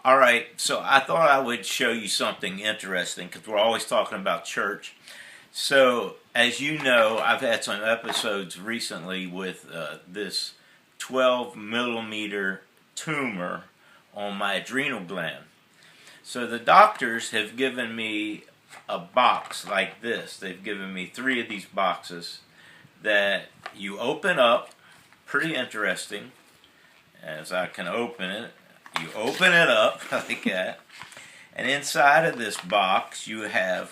All right, so I thought I would show you something interesting because we're always talking about church. So, as you know, I've had some episodes recently with this 12 millimeter tumor on my adrenal gland. So, the doctors have given me a box like this. They've given me three of these boxes that you open up, pretty interesting, as I can open it. You open it up like that, and inside of this box you have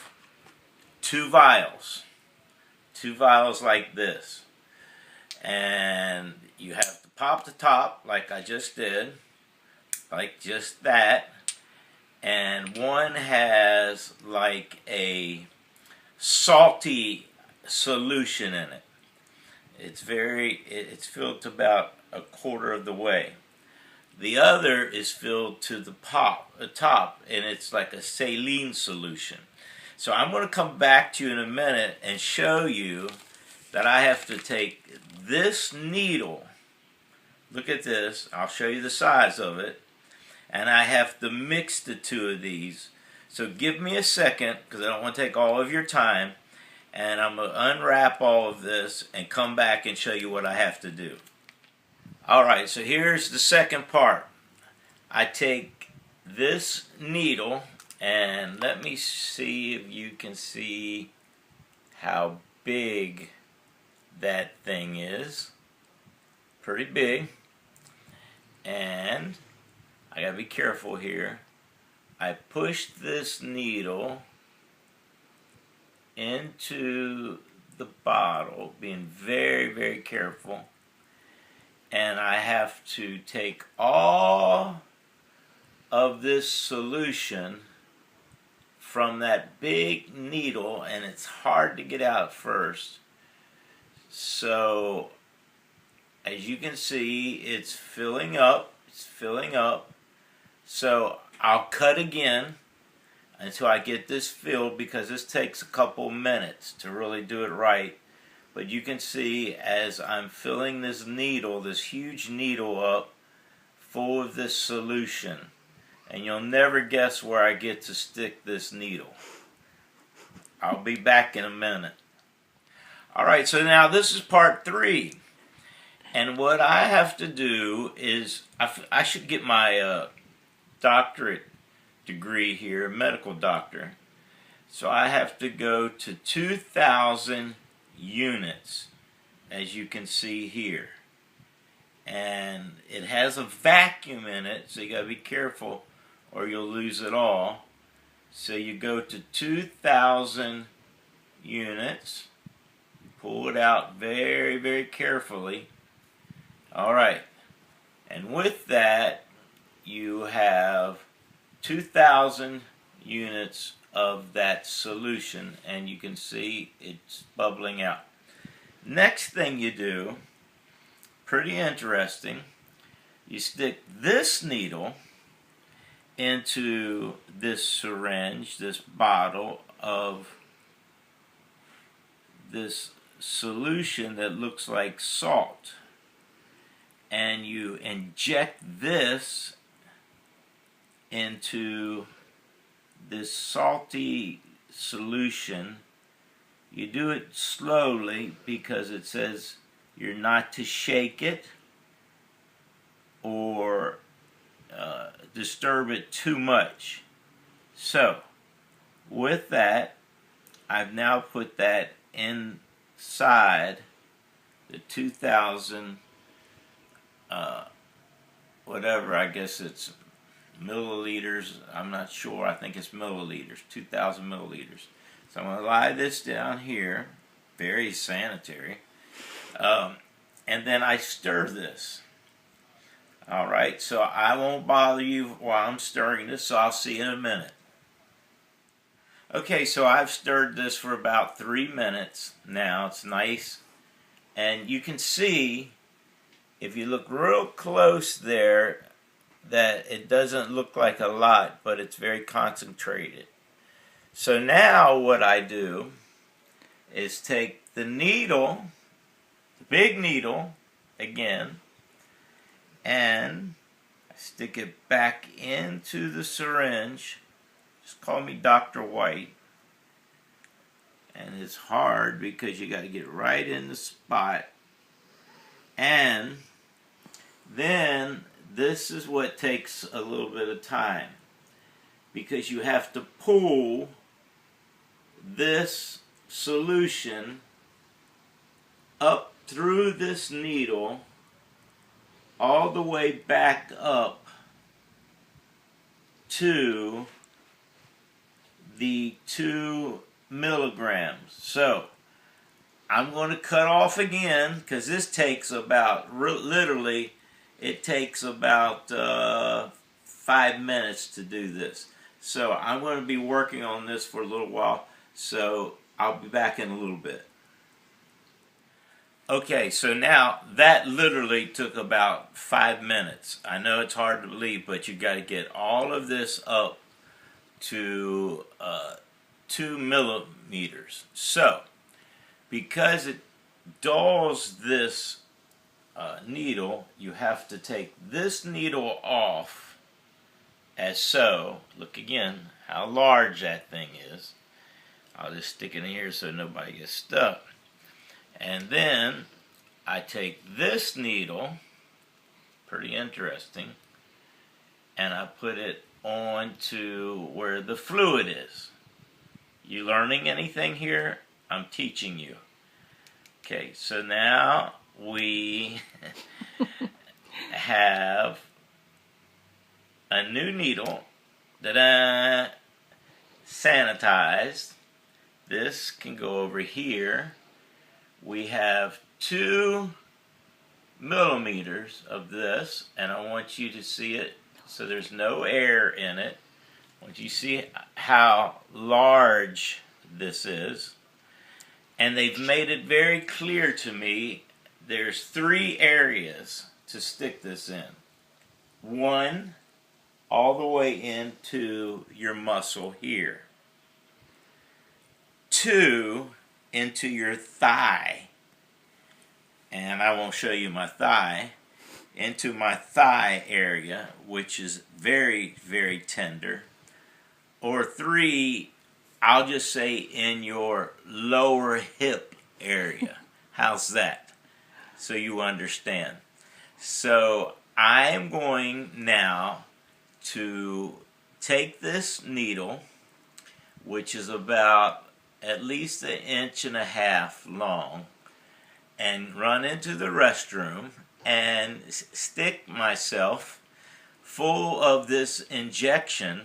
two vials like this, and you have to pop the top like I just did, like just that, and one has like a salty solution in it. It's filled to about a quarter of the way. The other is filled to the top, and it's like a saline solution. So I'm going to come back to you in a minute and show you that I have to take this needle. Look at this. I'll show you the size of it. And I have to mix the two of these. So give me a second, because I don't want to take all of your time. And I'm going to unwrap all of this and come back and show you what I have to do. Alright, so here's the second part. I take this needle, and let me see if you can see how big that thing is. Pretty big. And I gotta be careful here. I push this needle into the bottle, being very, very careful. And I have to take all of this solution from that big needle, and it's hard to get out first. So, as you can see, it's filling up. So, I'll cut again until I get this filled, because this takes a couple minutes to really do it right. But you can see as I'm filling this needle, this huge needle up, full of this solution. And you'll never guess where I get to stick this needle. I'll be back in a minute. Alright, so now this is part 3. And what I have to do is, I should get my doctorate degree here, medical doctor. So I have to go to 2,000 units, as you can see here, and it has a vacuum in it, so you got to be careful or you'll lose it all. So you go to 2,000 units, pull it out very, very carefully. Alright, and with that you have 2,000 units of that solution, and you can see it's bubbling out. Next thing you do, pretty interesting, you stick this needle into this syringe, this bottle of this solution that looks like salt, and you inject this into this salty solution. You do it slowly because it says you're not to shake it or disturb it too much. So with that, I've now put that inside the 2,000 whatever, I guess it's milliliters, I'm not sure, I think it's milliliters, 2,000 milliliters. So I'm going to lie this down here, very sanitary, and then I stir this. Alright, so I won't bother you while I'm stirring this, so I'll see you in a minute. Okay, so I've stirred this for about 3 minutes now. It's nice, and you can see, if you look real close there, that it doesn't look like a lot, but it's very concentrated. So now what I do is take the needle, the big needle, again, and I stick it back into the syringe. Just call me Dr. White. And it's hard because you got to get right in the spot. And then this is what takes a little bit of time, because you have to pull this solution up through this needle all the way back up to the 2 milligrams. So I'm going to cut off again, because this takes about, literally, it takes about 5 minutes to do this. So I'm going to be working on this for a little while, so I'll be back in a little bit. Okay, so now that literally took about 5 minutes. I know it's hard to believe, but you got to get all of this up to 2 millimeters. So, because it dulls this needle, you have to take this needle off as so. Look again how large that thing is. I'll just stick it in here so nobody gets stuck. And then I take this needle, pretty interesting, and I put it onto where the fluid is. You learning anything here? I'm teaching you. Okay, so now we have a new needle that I sanitized. This can go over here. We have 2 millimeters of this, and I want you to see it so there's no air in it. I want you to see how large this is. And they've made it very clear to me there's 3 areas to stick this in. 1, all the way into your muscle here. 2, into your thigh. And I won't show you my thigh. Into my thigh area, which is very, very tender. Or 3, I'll just say in your lower hip area. How's that? So you understand. So I'm going now to take this needle, which is about at least 1.5 inches long, and run into the restroom and stick myself full of this injection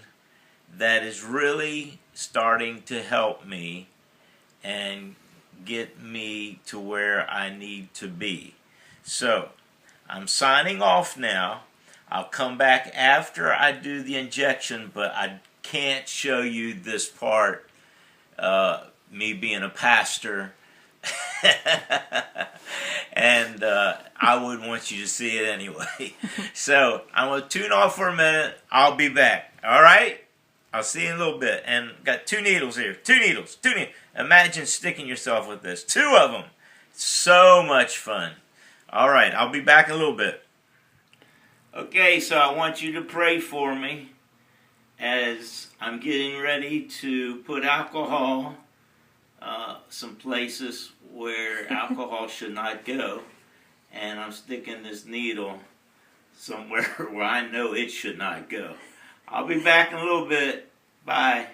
that is really starting to help me and get me to where I need to be. So I'm signing off now. I'll come back after I do the injection, but I can't show you this part, me being a pastor, and I wouldn't want you to see it anyway. So I'm going to tune off for a minute. I'll be back. All right? I'll see you in a little bit. And got 2 needles here. 2 needles. 2 needles. Imagine sticking yourself with this. 2 of them. So much fun. All right. I'll be back in a little bit. Okay, so I want you to pray for me as I'm getting ready to put alcohol some places where alcohol should not go, and I'm sticking this needle somewhere where I know it should not go. I'll be back in a little bit. Bye.